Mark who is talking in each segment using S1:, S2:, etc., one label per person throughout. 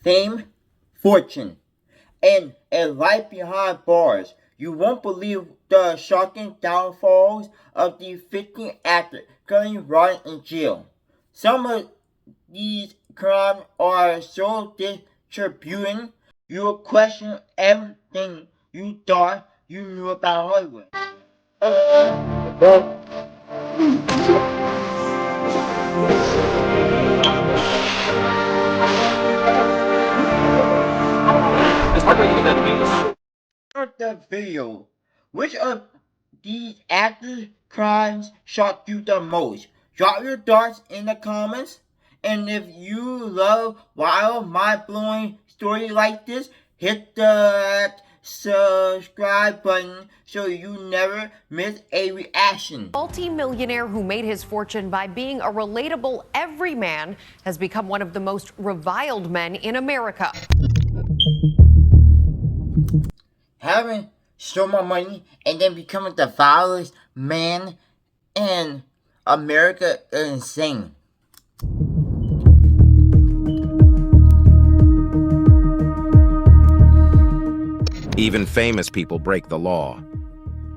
S1: fame, fortune, and a life behind bars. You won't believe the shocking downfalls of the 15 actors currently rotting in jail. Some of these crimes are so distributing, you will question everything you thought you knew about Hollywood. Start the video. Which of these actors' crimes shocked you the most? Drop your thoughts in the comments. And if you love wild, mind-blowing stories like this, hit that subscribe button so you never miss a reaction.
S2: Multi-millionaire who made his fortune by being a relatable everyman has become one of the most reviled men in America.
S1: Having so much money and then becoming the vilest man in America is insane.
S3: Even famous people break the law.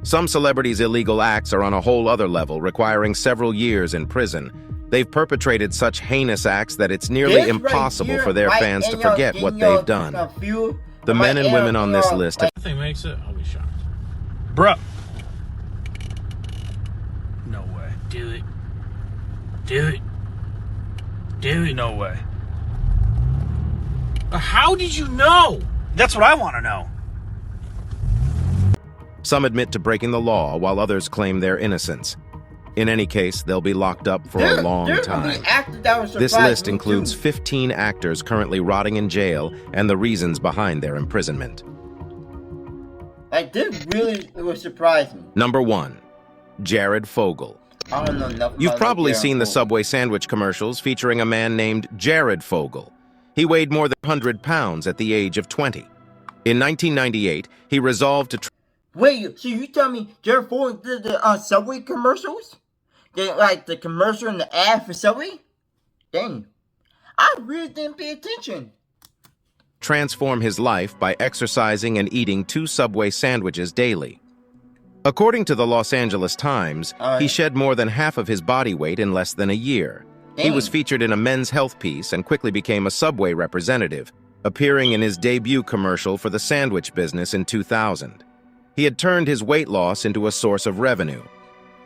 S3: Some celebrities' illegal acts are on a whole other level, requiring several years in prison. They've perpetrated such heinous acts that it's nearly impossible for their fans to forget what they've done. The men and women on this list have...
S4: Nothing makes it, I'll be shocked. Bruh. No way. Do it. Do it. Do it. No way. How did you know? That's what I want to know.
S3: Some admit to breaking the law, while others claim their innocence. In any case, they'll be locked up for a long time. This list includes 15 actors currently rotting in jail and the reasons behind their imprisonment.
S1: Like, this really was surprising.
S3: Number 1. Jared Fogle.
S1: I don't know nothing.
S3: You've probably seen the Subway sandwich commercials featuring a man named Jared Fogle. He weighed more than 100 pounds at the age of 20. In 1998, he resolved to...
S1: Wait, so you tell me Jared Fogle did the Subway commercials? Like the commercial and the ad for Subway? Dang. I really didn't pay attention.
S3: Transform his life by exercising and eating 2 Subway sandwiches daily. According to the Los Angeles Times, he shed more than half of his body weight in less than a year. Dang. He was featured in a Men's Health piece and quickly became a Subway representative, appearing in his debut commercial for the sandwich business in 2000. He had turned his weight loss into a source of revenue.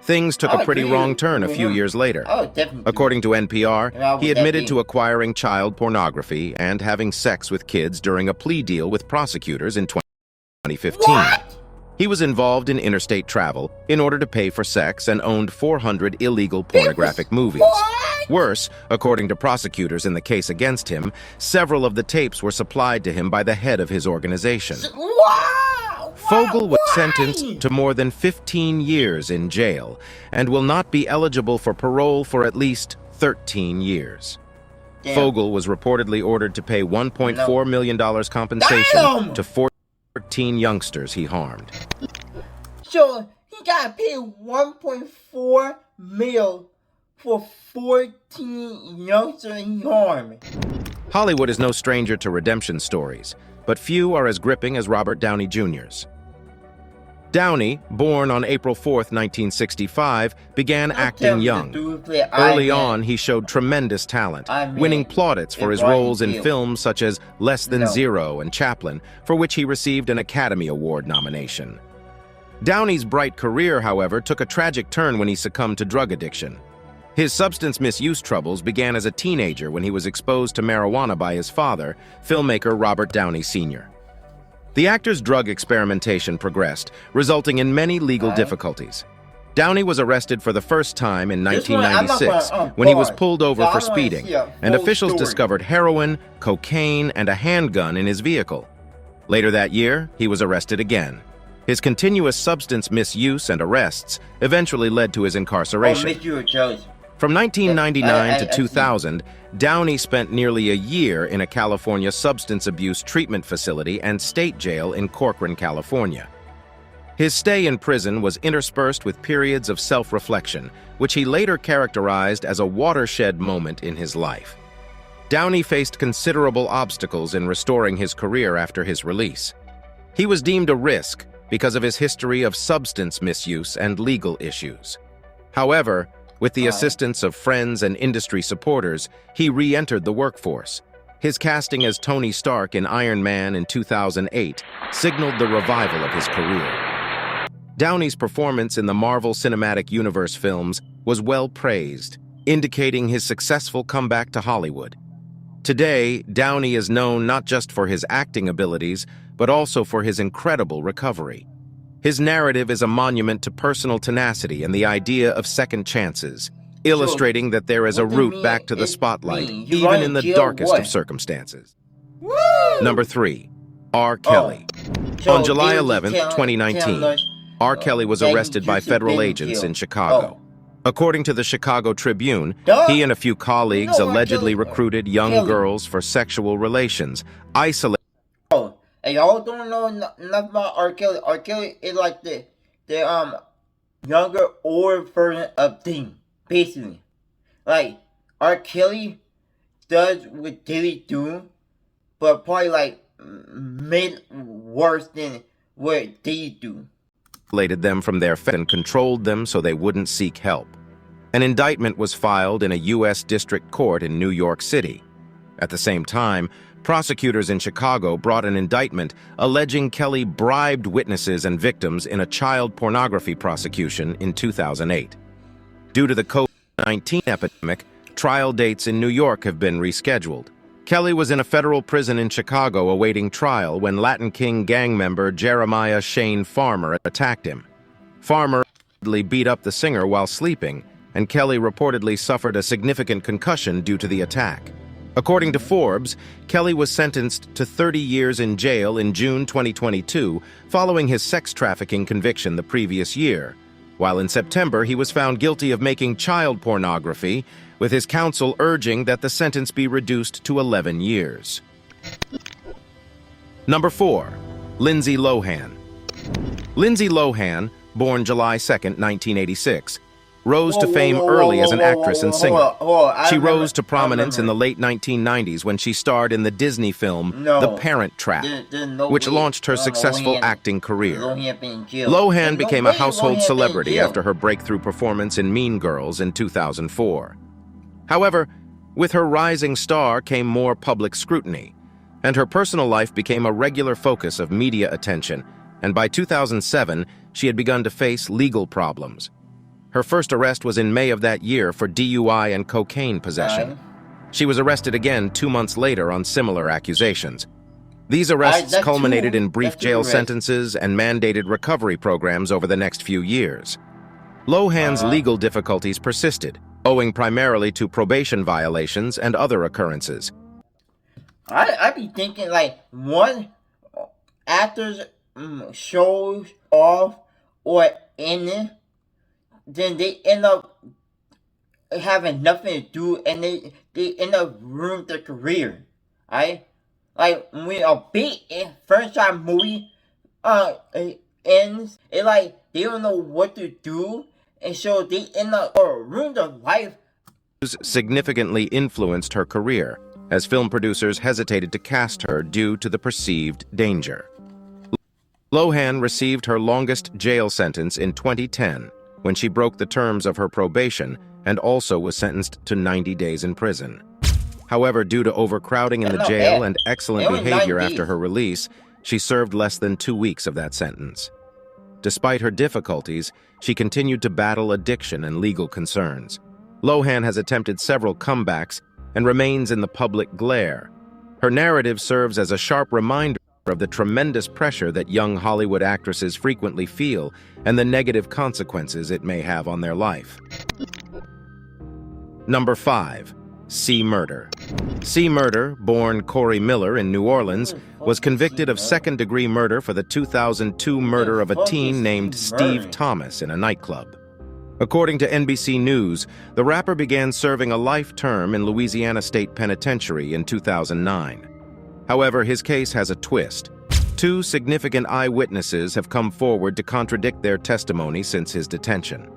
S3: Things took a pretty wrong turn a few years later. According to NPR, he admitted to acquiring child pornography and having sex with kids during a plea deal with prosecutors in 2015.
S1: What?
S3: He was involved in interstate travel in order to pay for sex and owned 400 illegal pornographic movies. Worse, according to prosecutors in the case against him, several of the tapes were supplied to him by the head of his organization. Fogle was sentenced to more than 15 years in jail and will not be eligible for parole for at least 13 years. Damn. Fogle was reportedly ordered to pay $1.4 million compensation to 14 youngsters he harmed.
S1: So he got paid $1.4 million for 14 youngsters he harmed.
S3: Hollywood is no stranger to redemption stories, but few are as gripping as Robert Downey Jr.'s. Downey, born on April 4, 1965, began acting young. Early on, he showed tremendous talent, winning plaudits for his roles in films such as Less Than Zero and Chaplin, for which he received an Academy Award nomination. Downey's bright career, however, took a tragic turn when he succumbed to drug addiction. His substance misuse troubles began as a teenager when he was exposed to marijuana by his father, filmmaker Robert Downey Sr. The actor's drug experimentation progressed, resulting in many legal difficulties. Downey was arrested for the first time in 1996 when he was pulled over for speeding, and officials discovered heroin, cocaine, and a handgun in his vehicle. Later that year, he was arrested again. His continuous substance misuse and arrests eventually led to his incarceration. From 1999 to 2000, Downey spent nearly a year in a California substance abuse treatment facility and state jail in Corcoran, California. His stay in prison was interspersed with periods of self-reflection, which he later characterized as a watershed moment in his life. Downey faced considerable obstacles in restoring his career after his release. He was deemed a risk because of his history of substance misuse and legal issues. However, with the assistance of friends and industry supporters, he re-entered the workforce. His casting as Tony Stark in Iron Man in 2008 signaled the revival of his career. Downey's performance in the Marvel Cinematic Universe films was well praised, indicating his successful comeback to Hollywood. Today, Downey is known not just for his acting abilities, but also for his incredible recovery. His narrative is a monument to personal tenacity and the idea of second chances, illustrating that there is a route back to the spotlight, even in the darkest of circumstances. Number 3. R. Kelly. On July 11, 2019, R. Kelly was arrested by federal agents in Chicago. According to the Chicago Tribune, he and a few colleagues allegedly recruited young girls for sexual relations, isolating.
S1: And y'all don't know nothing about R. Kelly. R. Kelly is like the younger, older version of Thing, basically. Like, R. Kelly does what Diddy do, but probably like made worse than what Diddy do.
S3: Them from their and controlled them so they wouldn't seek help. An indictment was filed in a U.S. District Court in New York City. At the same time, prosecutors in Chicago brought an indictment alleging Kelly bribed witnesses and victims in a child pornography prosecution in 2008. Due to the COVID-19 epidemic, trial dates in New York have been rescheduled. Kelly was in a federal prison in Chicago awaiting trial when Latin King gang member Jeremiah Shane Farmer attacked him. Farmer beat up the singer while sleeping, and Kelly reportedly suffered a significant concussion due to the attack. According to Forbes, Kelly was sentenced to 30 years in jail in June 2022 following his sex trafficking conviction the previous year, while in September he was found guilty of making child pornography, with his counsel urging that the sentence be reduced to 11 years. Number 4. Lindsay Lohan. Lindsay Lohan, born July 2, 1986, rose to fame early as an actress and singer. She rose to prominence in the late 1990s when she starred in the Disney film The Parent Trap, which launched her successful acting career. Lohan became a household celebrity after her breakthrough performance in Mean Girls in 2004. However, with her rising star came more public scrutiny, and her personal life became a regular focus of media attention, and by 2007, she had begun to face legal problems. Her first arrest was in May of that year for DUI and cocaine possession. She was arrested again 2 months later on similar accusations. These arrests culminated in brief jail sentences and mandated recovery programs over the next few years. Lohan's legal difficulties persisted, owing primarily to probation violations and other occurrences.
S1: I be thinking like one actors shows off or in it, then they end up having nothing to do and they end up ruining their career. Right? Like when a big franchise movie ends, it like they don't know what to do, and so they end up ruining their life.
S3: Significantly influenced her career, as film producers hesitated to cast her due to the perceived danger. Lohan received her longest jail sentence in 2010, when she broke the terms of her probation and also was sentenced to 90 days in prison. However, due to overcrowding in the jail and excellent behavior after her release, she served less than 2 weeks of that sentence. Despite her difficulties, she continued to battle addiction and legal concerns. Lohan has attempted several comebacks and remains in the public glare. Her narrative serves as a sharp reminder of the tremendous pressure that young Hollywood actresses frequently feel and the negative consequences it may have on their life. Number 5. C. Murder. C. Murder, born Corey Miller in New Orleans, was convicted of second-degree murder for the 2002 murder of a teen named Steve Thomas in a nightclub. According to NBC News, the rapper began serving a life term in Louisiana State Penitentiary in 2009. However, his case has a twist. 2 significant eyewitnesses have come forward to contradict their testimony since his detention.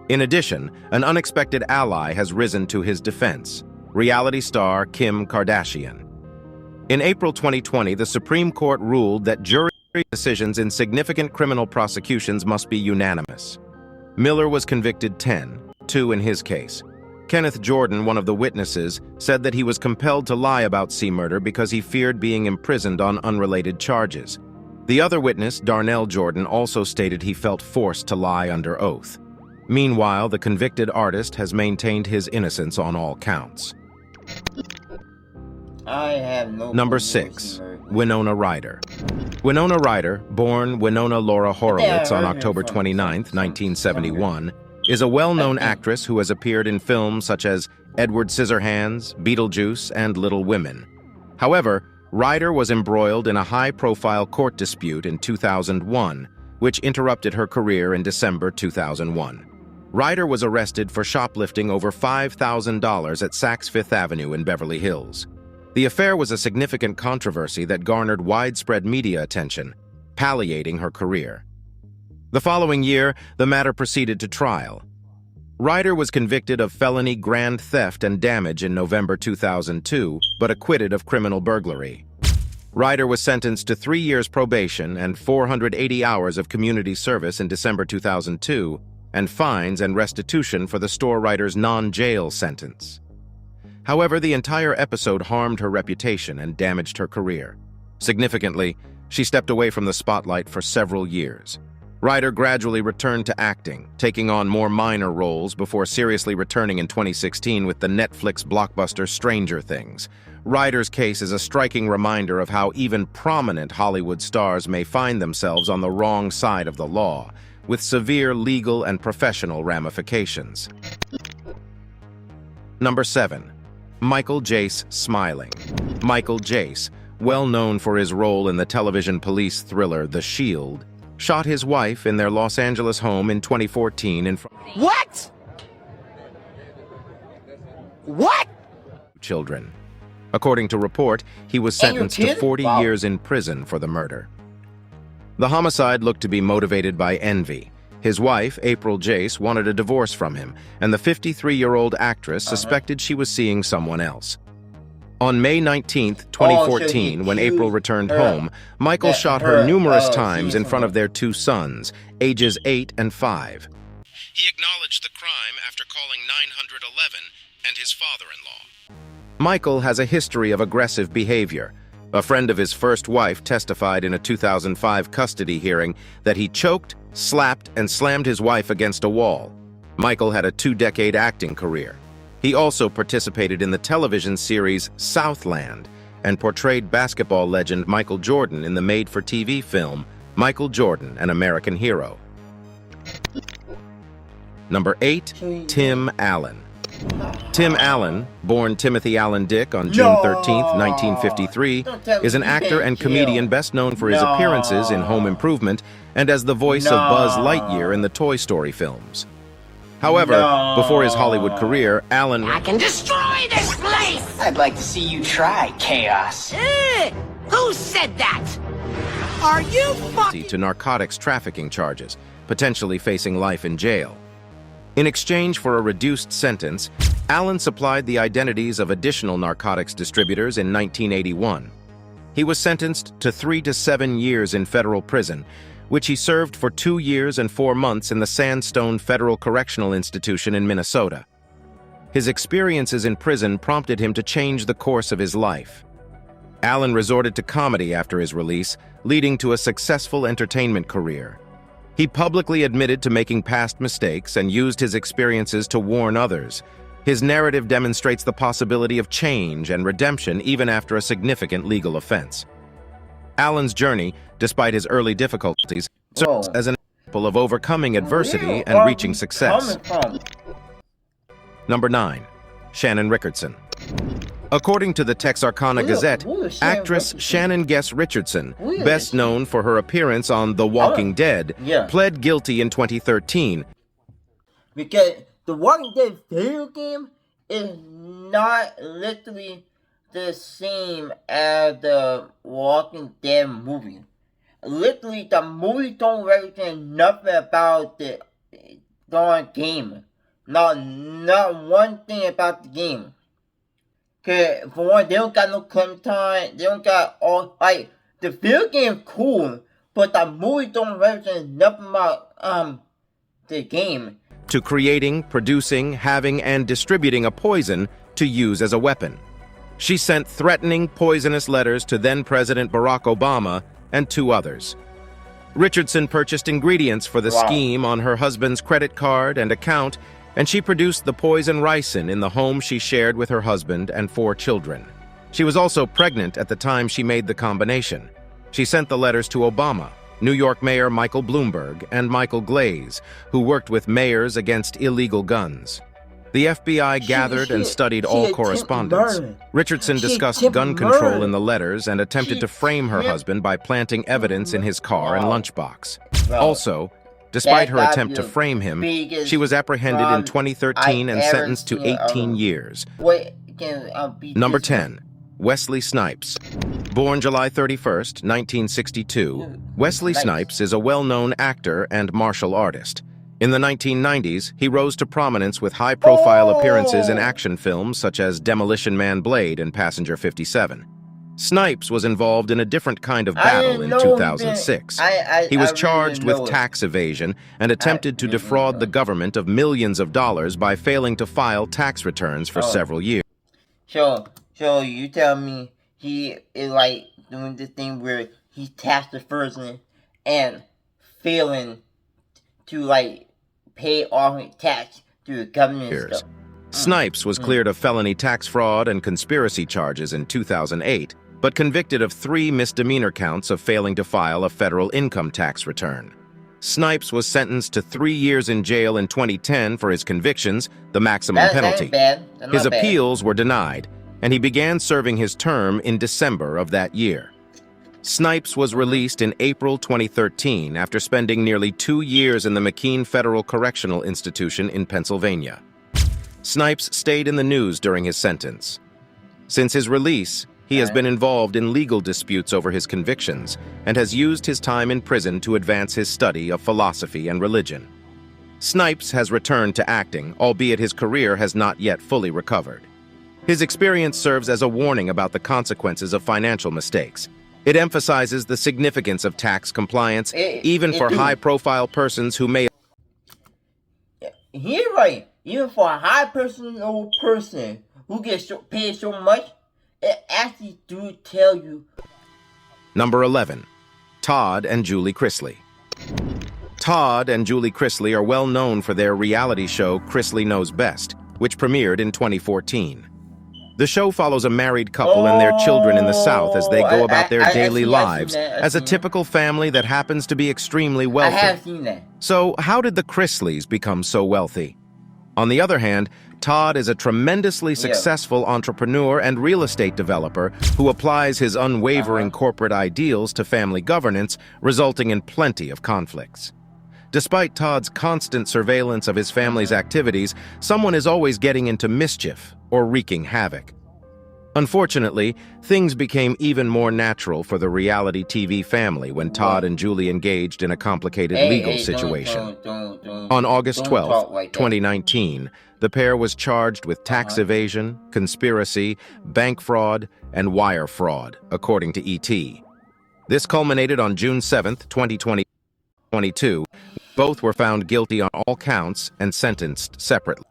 S3: In addition, an unexpected ally has risen to his defense. reality star Kim Kardashian. In April 2020, the Supreme Court ruled that jury decisions in significant criminal prosecutions must be unanimous. Miller was convicted 2 in his case. Kenneth Jordan, one of the witnesses, said that he was compelled to lie about C murder because he feared being imprisoned on unrelated charges. The other witness, Darnell Jordan, also stated he felt forced to lie under oath. Meanwhile, the convicted artist has maintained his innocence on all counts.
S1: I have no
S3: Number 6. Winona Ryder. Winona Ryder, born Winona Laura Horowitz on October 29, 1971, is a well-known actress who has appeared in films such as Edward Scissorhands, Beetlejuice, and Little Women. However, Ryder was embroiled in a high-profile court dispute in 2001, which interrupted her career in December 2001. Ryder was arrested for shoplifting over $5,000 at Saks Fifth Avenue in Beverly Hills. The affair was a significant controversy that garnered widespread media attention, palliating her career. The following year, the matter proceeded to trial. Ryder was convicted of felony grand theft and damage in November 2002, but acquitted of criminal burglary. Ryder was sentenced to 3 years probation and 480 hours of community service in December 2002, and fines and restitution for the store writer's non-jail sentence. However, the entire episode harmed her reputation and damaged her career. Significantly, she stepped away from the spotlight for several years. Ryder gradually returned to acting, taking on more minor roles before seriously returning in 2016 with the Netflix blockbuster Stranger Things. Ryder's case is a striking reminder of how even prominent Hollywood stars may find themselves on the wrong side of the law, with severe legal and professional ramifications. Number 7. Michael Jace Smiling. Michael Jace, well known for his role in the television police thriller The Shield, shot his wife in their Los Angeles home in 2014 in front of children. According to report, he was sentenced to 40 years in prison for the murder. The homicide looked to be motivated by envy. His wife, April Jace, wanted a divorce from him, and the 53-year-old actress suspected she was seeing someone else. On May 19, 2014, when April returned home, Michael shot her numerous times in front of their 2 sons, ages 8 and 5. He acknowledged the crime after calling 911 and his father-in-law. Michael has a history of aggressive behavior. A friend of his first wife testified in a 2005 custody hearing that he choked, slapped, and slammed his wife against a wall. Michael had a 2-decade acting career. He also participated in the television series Southland and portrayed basketball legend Michael Jordan in the made-for-TV film Michael Jordan, An American Hero. Number 8. Tim Allen. Tim Allen, born Timothy Allen Dick on June 13, 1953, is an actor and comedian best known for his appearances in Home Improvement and as the voice of Buzz Lightyear in the Toy Story films. However, before his Hollywood career, Allen...
S5: I can destroy this place! I'd like to see you try, Chaos. Who said that? Are you fucking...
S3: to narcotics trafficking charges, potentially facing life in jail. In exchange for a reduced sentence, Allen supplied the identities of additional narcotics distributors in 1981. He was sentenced to 3 to 7 years in federal prison, which he served for 2 years and 4 months in the Sandstone Federal Correctional Institution in Minnesota. His experiences in prison prompted him to change the course of his life. Allen resorted to comedy after his release, leading to a successful entertainment career. He publicly admitted to making past mistakes and used his experiences to warn others. His narrative demonstrates the possibility of change and redemption even after a significant legal offense. Allen's journey, despite his early difficulties, serves as an example of overcoming adversity and reaching success. Number 9. Shannon Richardson. According to the Texarkana Gazette, actress Shannon Guess Richardson, best known for her appearance on The Walking Dead, pled guilty in 2013.
S1: Because The Walking Dead video game is not literally the same as the Walking Dead movie. Literally, the movie don't represent nothing about the darn game. Not one thing about the game. Cause for one, they don't got no claim time. They don't got all like the video game cool, but the movie don't represent nothing about the game.
S3: To creating, producing, having, and distributing a poison to use as a weapon. She sent threatening, poisonous letters to then-President Barack Obama and 2 others. Richardson purchased ingredients for the scheme on her husband's credit card and account, and she produced the poison ricin in the home she shared with her husband and 4 children. She was also pregnant at the time she made the combination. She sent the letters to Obama, New York Mayor Michael Bloomberg, and Michael Glaze, who worked with mayors against illegal guns. The FBI gathered and studied all correspondence. Richardson discussed gun control in the letters and attempted to frame her husband by planting evidence in his car and lunchbox. Also, despite her attempt to frame him, she was apprehended in 2013 and sentenced to 18 years. Number 10. Wesley Snipes. Born July 31st, 1962, Wesley Snipes is a well-known actor and martial artist. In the 1990s, he rose to prominence with high-profile appearances in action films such as Demolition Man Blade and Passenger 57. Snipes was involved in a different kind of battle in 2006. He was charged with tax evasion and attempted to defraud the government of millions of dollars by failing to file tax returns for several years.
S1: So you tell me he is like doing this thing where he taxed the person and failing to like pay off his tax to the government and stuff.
S3: Snipes was cleared of felony tax fraud and conspiracy charges in 2008, but convicted of 3 misdemeanor counts of failing to file a federal income tax return. Snipes was sentenced to 3 years in jail in 2010 for his convictions, the maximum penalty. His appeals were denied, and he began serving his term in December of that year. Snipes was released in April 2013 after spending nearly 2 years in the McKean Federal Correctional Institution in Pennsylvania. Snipes stayed in the news during his sentence. Since his release, he has been involved in legal disputes over his convictions and has used his time in prison to advance his study of philosophy and religion. Snipes has returned to acting, albeit his career has not yet fully recovered. His experience serves as a warning about the consequences of financial mistakes. It emphasizes the significance of tax compliance, even for high-profile persons who may...
S1: You're right. Even for a high-profile person who gets paid so much, it actually do tell you.
S3: Number 11. Todd and Julie Chrisley. Todd and Julie Chrisley are well known for their reality show Chrisley Knows Best, which premiered in 2014. The show follows a married couple and their children in the South as they go about their daily lives as a typical family that happens to be extremely wealthy.
S1: I have seen that.
S3: So, how did the Chrisleys become so wealthy? On the other hand, Todd is a tremendously successful entrepreneur and real estate developer who applies his unwavering corporate ideals to family governance, resulting in plenty of conflicts. Despite Todd's constant surveillance of his family's activities, someone is always getting into mischief or wreaking havoc. Unfortunately, things became even more natural for the reality TV family when Todd and Julie engaged in a complicated legal situation. On August 12, 2019, the pair was charged with tax evasion, conspiracy, bank fraud, and wire fraud, according to ET. This culminated on June 7, 2022. Both were found guilty on all counts and sentenced separately.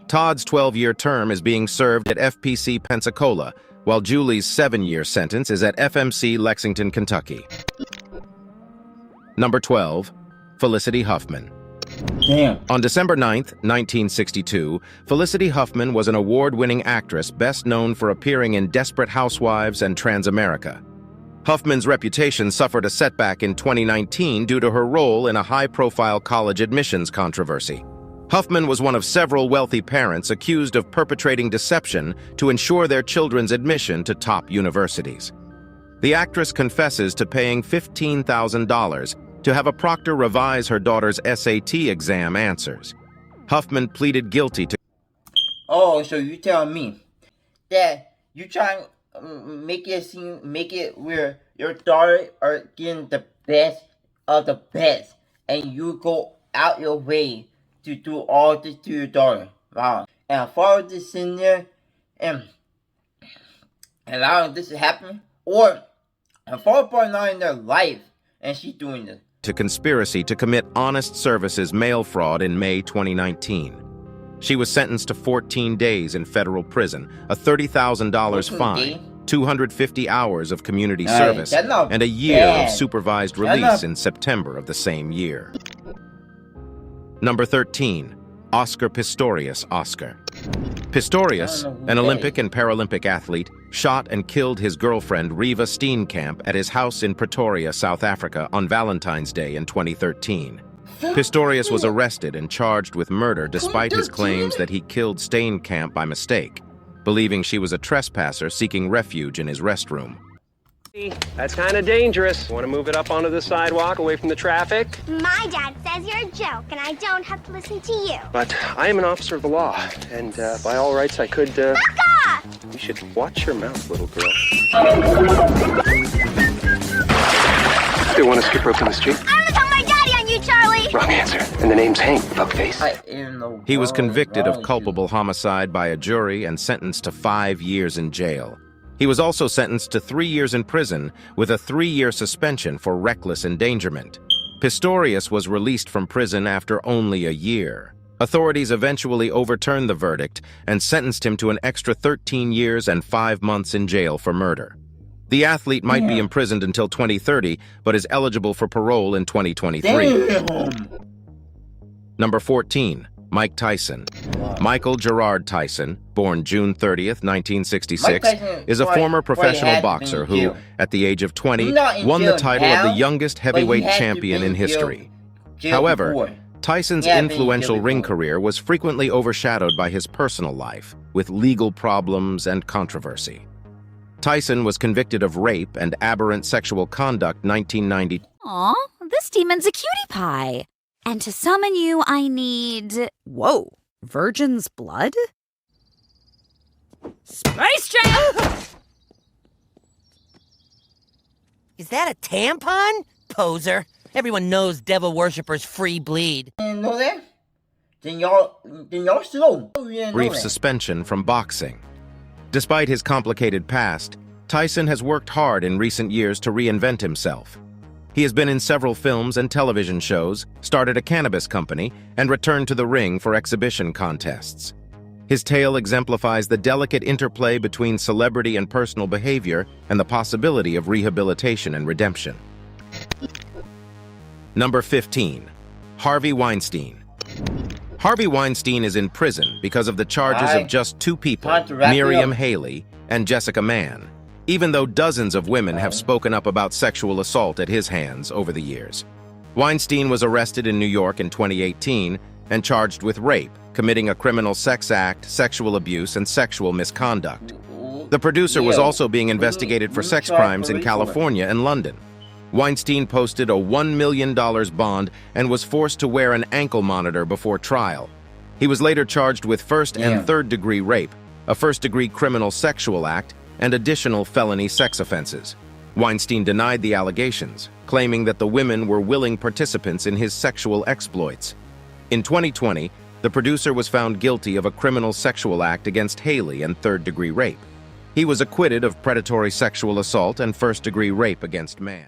S3: Todd's 12-year term is being served at FPC Pensacola, while Julie's 7-year sentence is at FMC Lexington, Kentucky. Number 12. Felicity Huffman. On December 9, 1962, Felicity Huffman was an award-winning actress best known for appearing in Desperate Housewives and Transamerica. Huffman's reputation suffered a setback in 2019 due to her role in a high-profile college admissions controversy. Huffman was one of several wealthy parents accused of perpetrating deception to ensure their children's admission to top universities. The actress confesses to paying $15,000 to have a proctor revise her daughter's SAT exam answers. Huffman pleaded guilty to...
S1: Oh, so you tell me that you try make it where your daughter are getting the best of the best, and you go out your way to do all this to your daughter. Wow. And follow this in there, and allowing this to happen, or a fall apart now in their life, and she's doing this.
S3: To conspiracy to commit honest services mail fraud in May 2019. She was sentenced to 14 days in federal prison, a $30,000 fine, 250 hours of community service, and a year of supervised release in September of the same year. Number 13. Oscar Pistorius. Pistorius, an Olympic and Paralympic athlete, shot and killed his girlfriend Riva Steenkamp at his house in Pretoria, South Africa on Valentine's Day in 2013. Pistorius was arrested and charged with murder despite his claims that he killed Steenkamp by mistake, believing she was a trespasser seeking refuge in his restroom.
S6: That's kind of dangerous. Want to move it up onto the sidewalk, away from the traffic?
S7: My dad says you're a joke, and I don't have to listen to you.
S6: But I am an officer of the law, and by all rights I could,
S7: Back off!
S6: You should watch your mouth, little girl. They want to skip rope in the street?
S7: I'm gonna tell my daddy on you, Charlie!
S6: Wrong answer. And the name's Hank, fuckface.
S3: He was convicted of culpable homicide by a jury and sentenced to 5 years in jail. He was also sentenced to 3 years in prison with a 3-year suspension for reckless endangerment. Pistorius was released from prison after only a year. Authorities eventually overturned the verdict and sentenced him to an extra 13 years and 5 months in jail for murder. The athlete might be imprisoned until 2030, but is eligible for parole in 2023. Number 14. Mike Tyson. Michael Gerard Tyson, born June 30th, 1966, is a former professional boxer who, at the age of 20, won the title of the youngest heavyweight champion in history. However, Tyson's influential ring career was frequently overshadowed by his personal life, with legal problems and controversy. Tyson was convicted of rape and aberrant sexual conduct 1990.
S8: Aw, this demon's a cutie pie. And to summon you, I need... Whoa, virgin's blood? Space Jam!
S9: Is that a tampon? Poser. Everyone knows devil worshippers free bleed.
S1: You know that? Then y'all slow.
S3: Brief suspension from boxing. Despite his complicated past, Tyson has worked hard in recent years to reinvent himself. He has been in several films and television shows, started a cannabis company, and returned to the ring for exhibition contests. His tale exemplifies the delicate interplay between celebrity and personal behavior and the possibility of rehabilitation and redemption. Number 15. Harvey Weinstein. Harvey Weinstein is in prison because of the charges of just 2 people, Miriam Haley and Jessica Mann, even though dozens of women have spoken up about sexual assault at his hands over the years. Weinstein was arrested in New York in 2018 and charged with rape, committing a criminal sex act, sexual abuse, and sexual misconduct. The producer was also being investigated for sex crimes in California and London. Weinstein posted a $1 million bond and was forced to wear an ankle monitor before trial. He was later charged with first and third-degree rape, a first-degree criminal sexual act, and additional felony sex offenses. Weinstein denied the allegations, claiming that the women were willing participants in his sexual exploits. In 2020, the producer was found guilty of a criminal sexual act against Haley and third-degree rape. He was acquitted of predatory sexual assault and first-degree rape against Mann.